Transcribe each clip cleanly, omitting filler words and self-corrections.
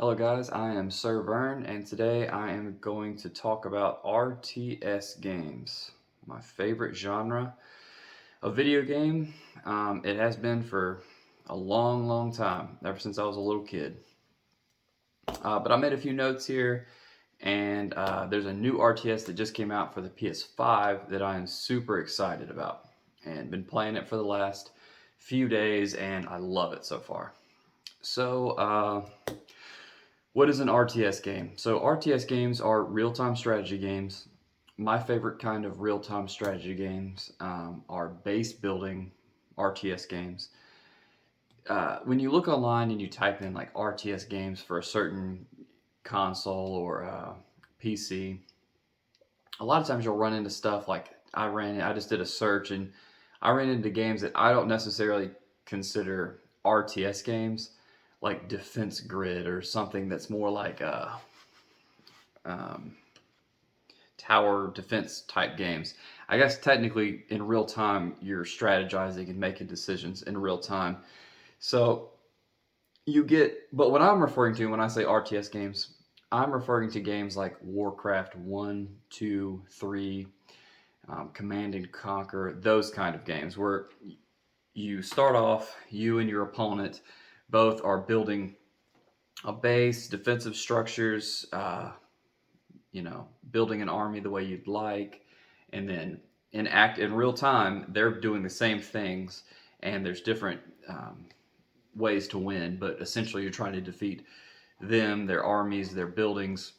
Hello guys, I am SirVern and today I am going to talk about RTS games, my favorite genre of video game. It has been for a long time, ever since I was a little kid. But I made a few notes here and there's a new RTS that just came out for the PS5 that I am super excited about and been playing it for the last few days and I love it so far. So, what is an RTS game? So RTS games are real-time strategy games. My favorite kind of real-time strategy games are base building RTS games. When you look online and you type in like RTS games for a certain console or PC, a lot of times you'll run into stuff like I just did a search and I ran into games that I don't necessarily consider RTS games, like Defense Grid or something that's more like um, tower defense type games. I guess technically in real time you're strategizing and making decisions in real time. So but what I'm referring to when I say RTS games, I'm referring to games like Warcraft 1, 2, 3, Command and Conquer, those kind of games where you start off, you and your opponent both are building a base, defensive structures, building an army the way you'd like, and then in real time, they're doing the same things, and there's different ways to win, but essentially you're trying to defeat them, their armies, their buildings,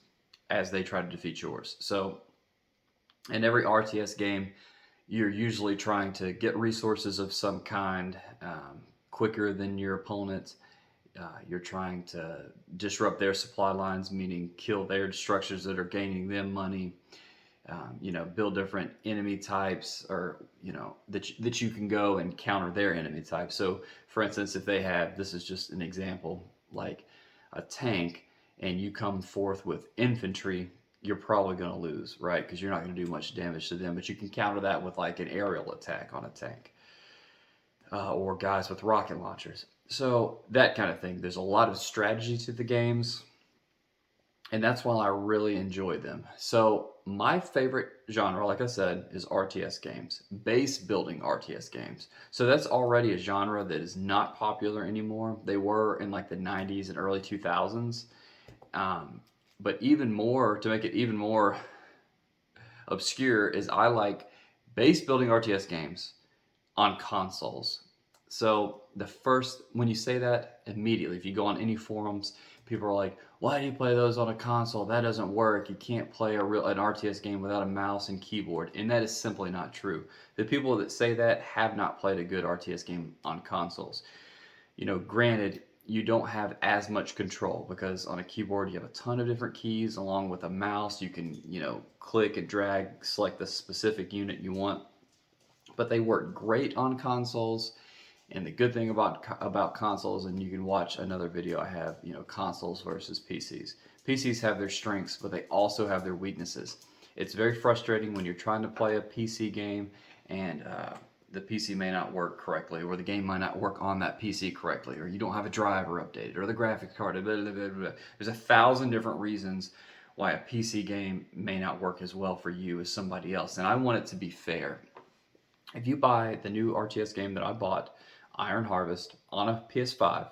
as they try to defeat yours. So in every RTS game, you're usually trying to get resources of some kind quicker than your opponent. You're trying to disrupt their supply lines, meaning kill their structures that are gaining them money. Build different enemy types, or that you can go and counter their enemy types. So, for instance, if they have, this is just an example, like a tank, and you come forth with infantry, you're probably going to lose, right? Because you're not going to do much damage to them. But you can counter that with like an aerial attack on a tank, or guys with rocket launchers. So that kind of thing. There's a lot of strategy to the games, and that's why I really enjoy them. So my favorite genre, like I said, is RTS games, base building RTS games. So that's already a genre that is not popular anymore. They were in like the 90s and early 2000s. But even more, to make it even more obscure, is I like base building RTS games on consoles. So when you say that, immediately, if you go on any forums, people are like, "Why do you play those on a console? That doesn't work. You can't play an RTS game without a mouse and keyboard." And that is simply not true. The people that say that have not played a good RTS game on consoles. Granted, you don't have as much control because on a keyboard you have a ton of different keys, along with a mouse. You can, click and drag, select the specific unit you want. But they work great on consoles. And the good thing about consoles, and you can watch another video I have, consoles versus PCs. PCs have their strengths, but they also have their weaknesses. It's very frustrating when you're trying to play a PC game and the PC may not work correctly, or the game might not work on that PC correctly, or you don't have a driver updated, or the graphics card, blah, blah, blah, blah. There's 1,000 different reasons why a PC game may not work as well for you as somebody else. And I want it to be fair. If you buy the new RTS game that I bought, Iron Harvest, on a PS5,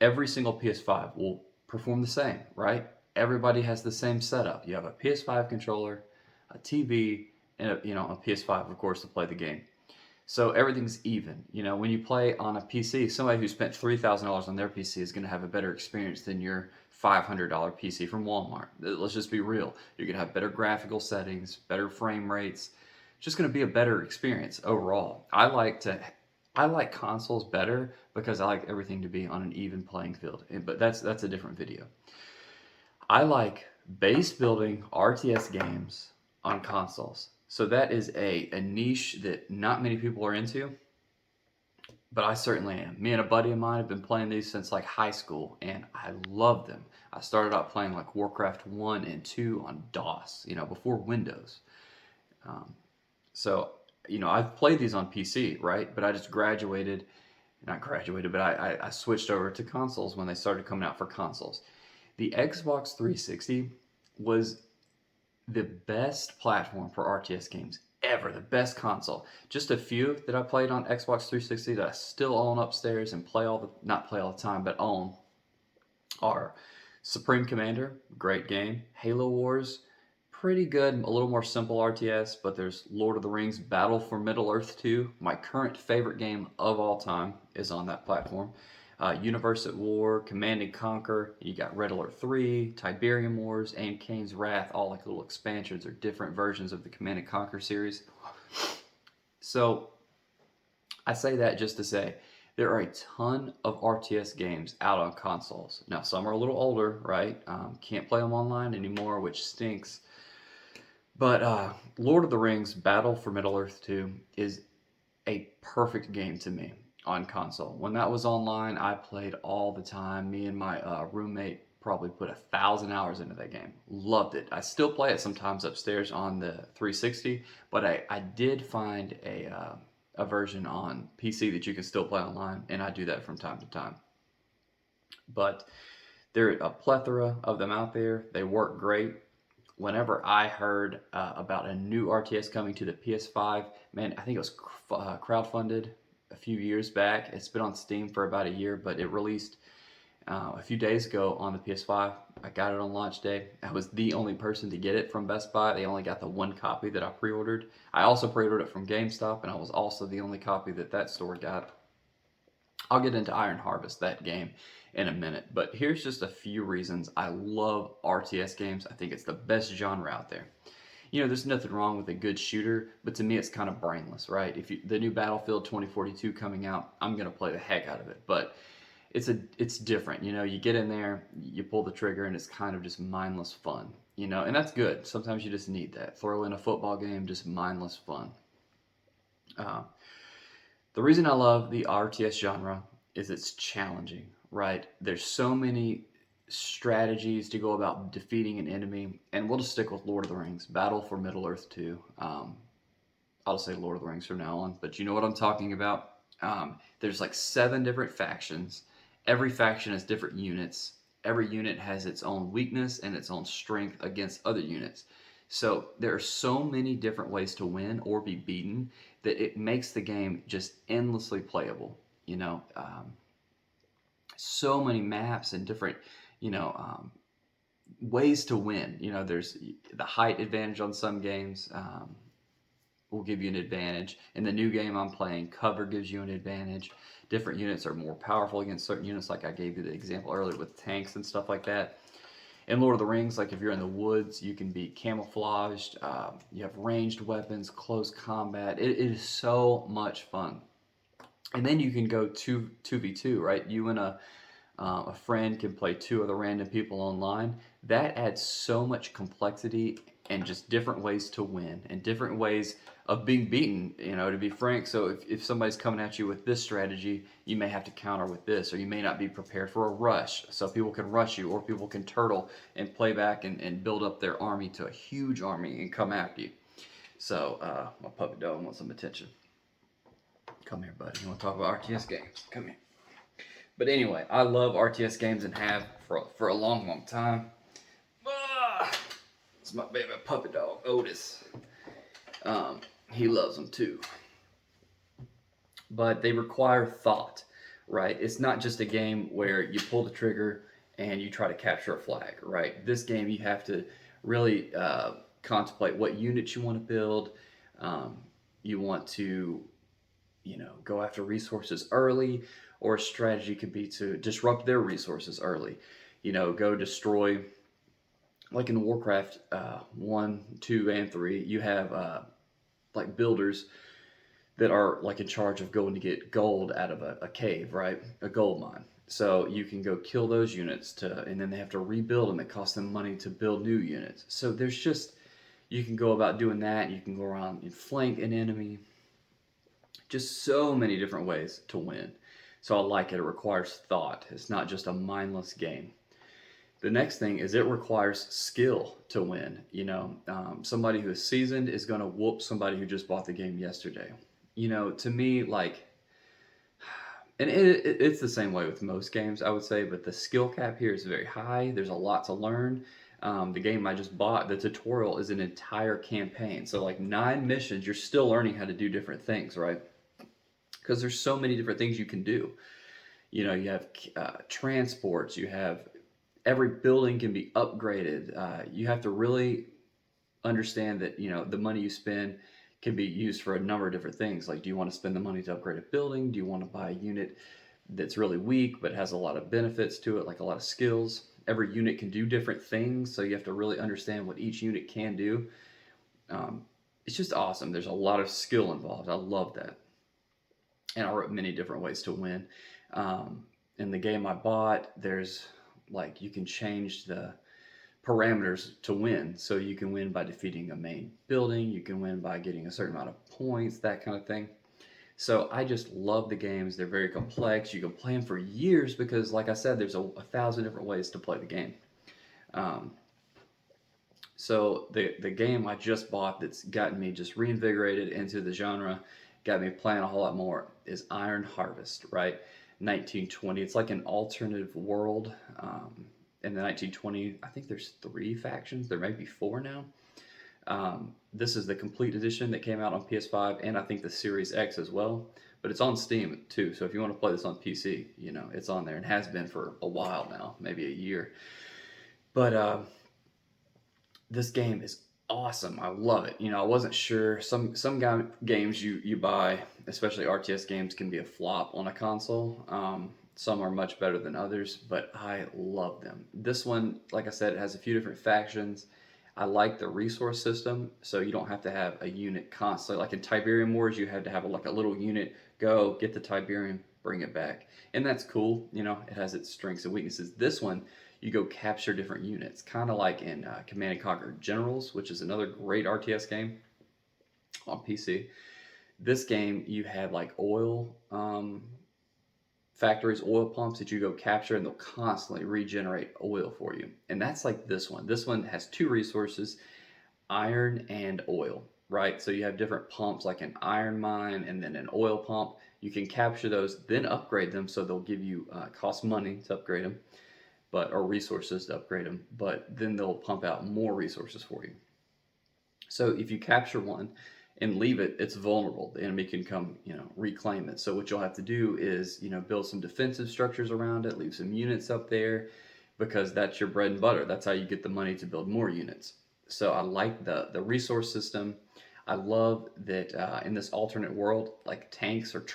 every single PS5 will perform the same, right? Everybody has the same setup. You have a PS5 controller, a TV, and a PS5, of course, to play the game. So everything's even. When you play on a PC, somebody who spent $3,000 on their PC is going to have a better experience than your $500 PC from Walmart. Let's just be real. You're going to have better graphical settings, better frame rates. It's just going to be a better experience overall. I like consoles better because I like everything to be on an even playing field. But that's a different video. I like base building RTS games on consoles. So that is a niche that not many people are into, but I certainly am. Me and a buddy of mine have been playing these since like high school, and I love them. I started out playing like Warcraft 1 and 2 on DOS, before Windows. Um, so, I've played these on PC, right? But I just not graduated, but I switched over to consoles when they started coming out for consoles. The Xbox 360 was the best platform for RTS games ever, the best console. Just a few that I played on Xbox 360 that I still own upstairs and play all the, not play all the time, but own are Supreme Commander, great game. Halo Wars, pretty good, a little more simple RTS, but there's Lord of the Rings Battle for Middle-earth 2. My current favorite game of all time is on that platform. Universe at War, Command and Conquer, you got Red Alert 3, Tiberium Wars, and Kane's Wrath, all like little expansions or different versions of the Command and Conquer series. So I say that just to say there are a ton of RTS games out on consoles. Now, some are a little older, right? Can't play them online anymore, which stinks. But Lord of the Rings Battle for Middle-earth 2 is a perfect game to me on console. When that was online, I played all the time. Me and my roommate probably put 1,000 hours into that game. Loved it. I still play it sometimes upstairs on the 360, but I did find a version on PC that you can still play online, and I do that from time to time. But there are a plethora of them out there. They work great. Whenever I heard about a new RTS coming to the PS5, man, I think it was crowdfunded a few years back. It's been on Steam for about a year, but it released a few days ago on the PS5. I got it on launch day. I was the only person to get it from Best Buy. They only got the one copy that I pre-ordered. I also pre-ordered it from GameStop, and I was also the only copy that that store got. I'll get into Iron Harvest, that game, in a minute. But here's just a few reasons I love RTS games. I think it's the best genre out there. You know, there's nothing wrong with a good shooter, but to me it's kind of brainless, right? If the new Battlefield 2042 coming out, I'm going to play the heck out of it. But it's different. You know, you get in there, you pull the trigger, and it's kind of just mindless fun. You know, and that's good. Sometimes you just need that. Throw in a football game, just mindless fun. The reason I love the RTS genre is it's challenging, right? There's so many strategies to go about defeating an enemy, and we'll just stick with Lord of the Rings, Battle for Middle-earth 2. I'll just say Lord of the Rings from now on, but you know what I'm talking about. There's like 7 different factions. Every faction has different units. Every unit has its own weakness and its own strength against other units. So there are so many different ways to win or be beaten that it makes the game just endlessly playable. You know, so many maps and different, you know, ways to win. You know, there's the height advantage on some games. Will give you an advantage. In the new game I'm playing, cover gives you an advantage. Different units are more powerful against certain units, like I gave you the example earlier with tanks and stuff like that. In Lord of the Rings, like if you're in the woods, you can be camouflaged. You have ranged weapons, close combat. It is so much fun. And then you can go 2v2, right? You and a friend can play 2 other random people online. That adds so much complexity and just different ways to win and different ways of being beaten, you know, to be frank. So if somebody's coming at you with this strategy, you may have to counter with this, or you may not be prepared for a rush. So people can rush you, or people can turtle and play back and build up their army to a huge army and come after you. So my puppy dog wants some attention. Come here, buddy. You want to talk about RTS games? Come here. But anyway, I love RTS games and have for a long, long time. It's my baby puppy dog, Otis. He loves them too. But they require thought, right? It's not just a game where you pull the trigger and you try to capture a flag, right? This game you have to really contemplate what units you want to build. You want to, you know, go after resources early, or a strategy could be to disrupt their resources early. You know, go destroy, like in Warcraft 1, 2, and 3, you have like builders that are like in charge of going to get gold out of a cave, right? A gold mine. So you can go kill those units and then they have to rebuild them. It costs them money to build new units. So there's just, you can go about doing that. You can go around and flank an enemy. Just so many different ways to win. So I like it. It requires thought. It's not just a mindless game. The next thing is it requires skill to win. You know, somebody who is seasoned is going to whoop somebody who just bought the game yesterday. You know, to me, like, And it's the same way with most games, I would say, but the skill cap here is very high. There's a lot to learn. The game I just bought, the tutorial is an entire campaign. So, like 9 missions, you're still learning how to do different things, right? Because there's so many different things you can do. You know, you have transports, you have every building can be upgraded. You have to really understand that, you know, the money you spend can be used for a number of different things. Like, do you want to spend the money to upgrade a building? Do you want to buy a unit that's really weak but has a lot of benefits to it, like a lot of skills? Every unit can do different things, so you have to really understand what each unit can do. Um, it's just awesome. There's a lot of skill involved. I love that. And I wrote many different ways to win. Um, in the game I bought, there's like you can change the parameters to win. So you can win by defeating a main building, you can win by getting a certain amount of points, that kind of thing. So I just love the games. They're very complex. You can play them for years because, like I said, there's a thousand different ways to play the game. Um, so the game I just bought that's gotten me just reinvigorated into the genre, got me playing a whole lot more is Iron Harvest, right? 1920. It's like an alternative world. In the 1920, I think there's 3 factions. There may be 4 now. This is the complete edition that came out on PS5 and I think the Series X as well. But it's on Steam too. So if you want to play this on PC, you know, it's on there and has been for a while now, maybe a year. But this game is awesome. I love it. You know, I wasn't sure. Games you buy, especially RTS games, can be a flop on a console. Some are much better than others, but I love them. This one, like I said, it has a few different factions. I like the resource system, so you don't have to have a unit constantly. Like in Tiberium Wars, you had to have like a little unit go get the Tiberium, bring it back, and that's cool. You know, it has its strengths and weaknesses. This one, you go capture different units, kind of like in Command and Conquer Generals, which is another great RTS game on PC. This game, you have like oil factories, oil pumps that you go capture, and they'll constantly regenerate oil for you. And that's like this one. This one has 2 resources, iron and oil, right? So you have different pumps like an iron mine and then an oil pump. You can capture those, then upgrade them, so they'll give you cost money to upgrade them, or resources to upgrade them, but then they'll pump out more resources for you. So if you capture one and leave it, it's vulnerable. The enemy can come, you know, reclaim it. So what you'll have to do is, you know, build some defensive structures around it, leave some units up there, because that's your bread and butter. That's how you get the money to build more units. So I like the resource system. I love that in this alternate world, like tanks or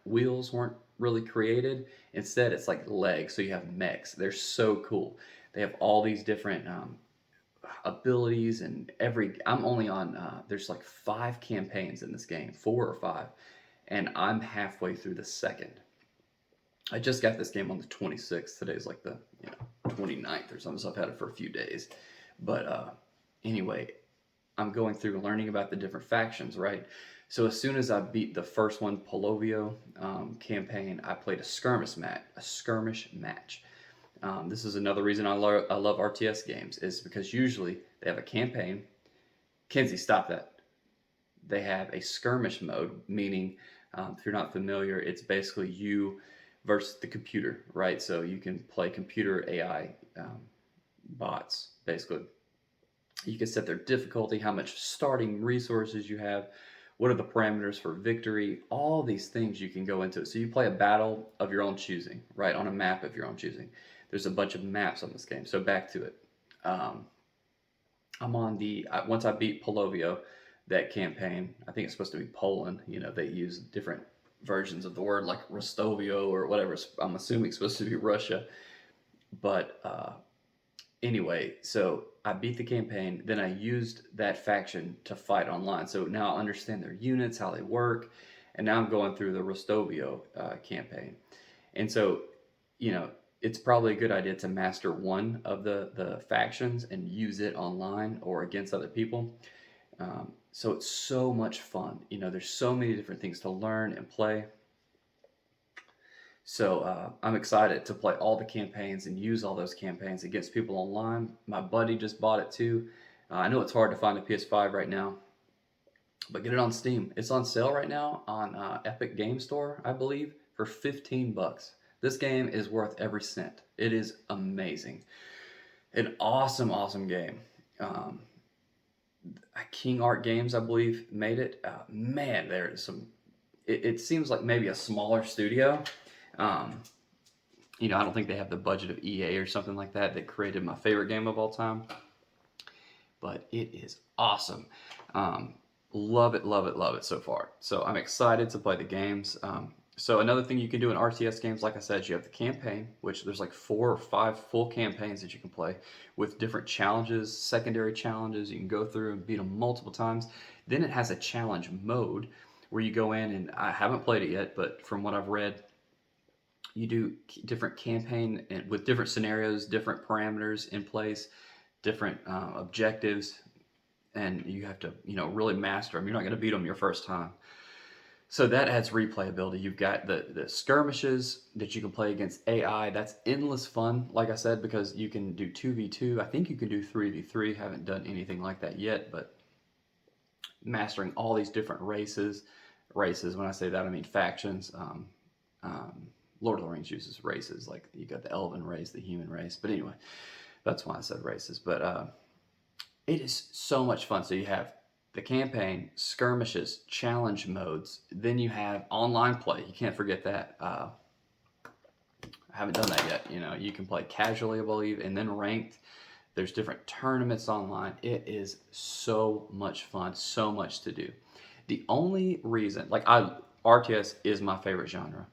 wheels weren't really created. Instead, it's like legs. So you have mechs. They're so cool. They have all these different abilities, and I'm only on there's like 5 campaigns in this game, 4 or 5, and I'm halfway through the second. I just got this game on the 26th. Today's like the 29th or something, so I've had it for a few days. But anyway, I'm going through learning about the different factions, right? So as soon as I beat the first one, Polovio campaign, I played a skirmish match. This is another reason I love RTS games, is because usually they have a campaign. Kenzie, stop that. They have a skirmish mode, meaning if you're not familiar, it's basically you versus the computer, right? So you can play computer AI bots, basically. You can set their difficulty, how much starting resources you have, what are the parameters for victory, all these things you can go into. So you play a battle of your own choosing, right, on a map of your own choosing. There's a bunch of maps on this game. So back to it. I'm on once I beat Polovio, that campaign, I think it's supposed to be Poland. You know, they use different versions of the word like Rostovio or whatever. I'm assuming it's supposed to be Russia. But anyway, so I beat the campaign. Then I used that faction to fight online. So now I understand their units, how they work. And now I'm going through the Rostovio campaign. And so, you know, it's probably a good idea to master one of the factions and use it online or against other people. So it's so much fun. You know, there's so many different things to learn and play. So I'm excited to play all the campaigns and use all those campaigns against people online. My buddy just bought it too. I know it's hard to find a PS5 right now, but get it on Steam. It's on sale right now on Epic Game Store, I believe, for 15 bucks. This game is worth every cent. It is amazing. An awesome, awesome game. Um, King Art Games, I believe, made it. Man, there's some. It seems like maybe a smaller studio. Um, I don't think they have the budget of EA or something like that that created my favorite game of all time. But it is awesome. Um, Love it, love it, love it so far. So I'm excited to play the games. So another thing you can do in RTS games, like I said, you have the campaign, which there's like 4 or 5 full campaigns that you can play with different challenges, secondary challenges. You can go through and beat them multiple times. Then it has a challenge mode where you go in, and I haven't played it yet, but from what I've read, you do different campaign with different scenarios, different parameters in place, different objectives, and you have to really master them. You're not going to beat them your first time. So that adds replayability. You've got the skirmishes that you can play against AI. That's endless fun, like I said, because you can do 2v2. I think you can do 3v3. Haven't done anything like that yet, but mastering all these different races. When I say that, I mean factions. Lord of the Rings uses races. Like you got the elven race, the human race. But anyway, that's why I said races. But it is so much fun. So you have the campaign, skirmishes, challenge modes. Then you have online play. You can't forget that. I haven't done that yet. You can play casually, I believe, and then ranked. There's different tournaments online. It is so much fun, so much to do. The only reason, RTS is my favorite genre.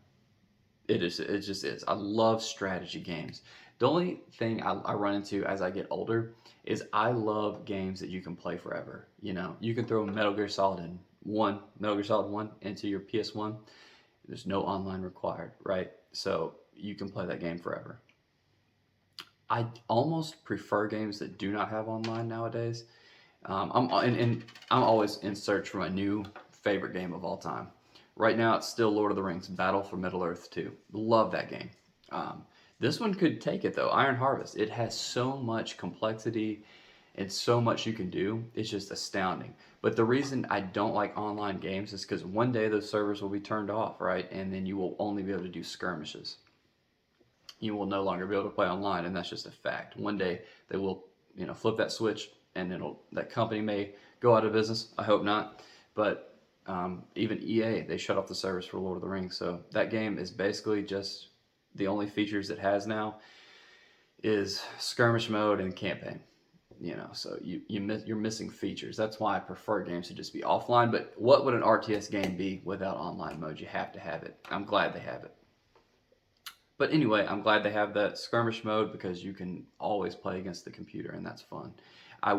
It just is. I love strategy games. The only thing I run into as I get older is I love games that you can play forever. You can throw Metal Gear Solid 1 into your PS1. There's no online required, right? So you can play that game forever. I almost prefer games that do not have online nowadays. I'm always in search for my new favorite game of all time. Right now, it's still Lord of the Rings: Battle for Middle-earth 2. Love that game. This one could take it though. Iron Harvest. It has so much complexity and so much you can do. It's just astounding. But the reason I don't like online games is because one day those servers will be turned off, right? And then you will only be able to do skirmishes. You will no longer be able to play online, and that's just a fact. One day they will, flip that switch, and that company may go out of business. I hope not. But even EA, they shut off the servers for Lord of the Rings. So that game is basically just the only features it has now is skirmish mode and campaign. So you're missing features. That's why I prefer games to just be offline. But what would an RTS game be without online mode? You have to have it. I'm glad they have it. But anyway, I'm glad they have that skirmish mode because you can always play against the computer, and that's fun. I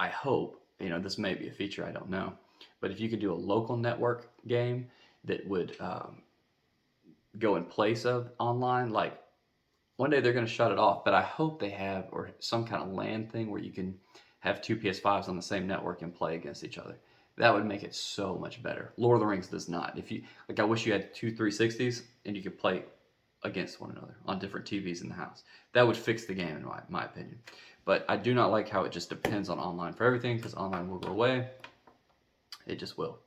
hope, this may be a feature, I don't know, but if you could do a local network game that would go in place of online, like one day they're going to shut it off, but I hope they have, or some kind of LAN thing where you can have 2 PS5s on the same network and play against each other. That would make it so much better. Lord of the Rings does not. I wish you had 2 360s and you could play against one another on different TVs in the house. That would fix the game in my opinion. But I do not like how it just depends on online for everything, because online will go away. It just will.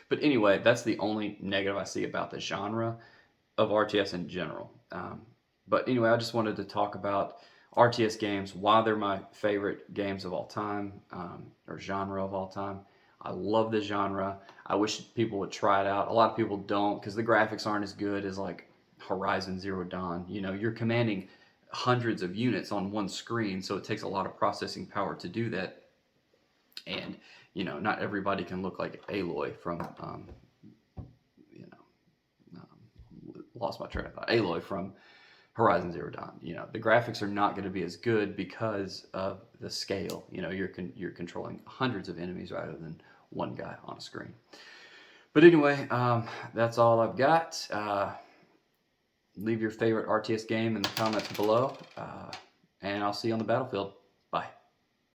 But anyway, that's the only negative I see about the genre of RTS in general. But anyway, I just wanted to talk about RTS games, why they're my favorite games of all time, or genre of all time. I love the genre. I wish people would try it out. A lot of people don't because the graphics aren't as good as like Horizon Zero Dawn. You're commanding hundreds of units on one screen, so it takes a lot of processing power to do that. And not everybody can look like Aloy from lost my train of thought. Aloy from Horizon Zero Dawn. The graphics are not going to be as good because of the scale. You're controlling hundreds of enemies rather than one guy on a screen. But anyway, that's all I've got. Leave your favorite RTS game in the comments below, and I'll see you on the battlefield.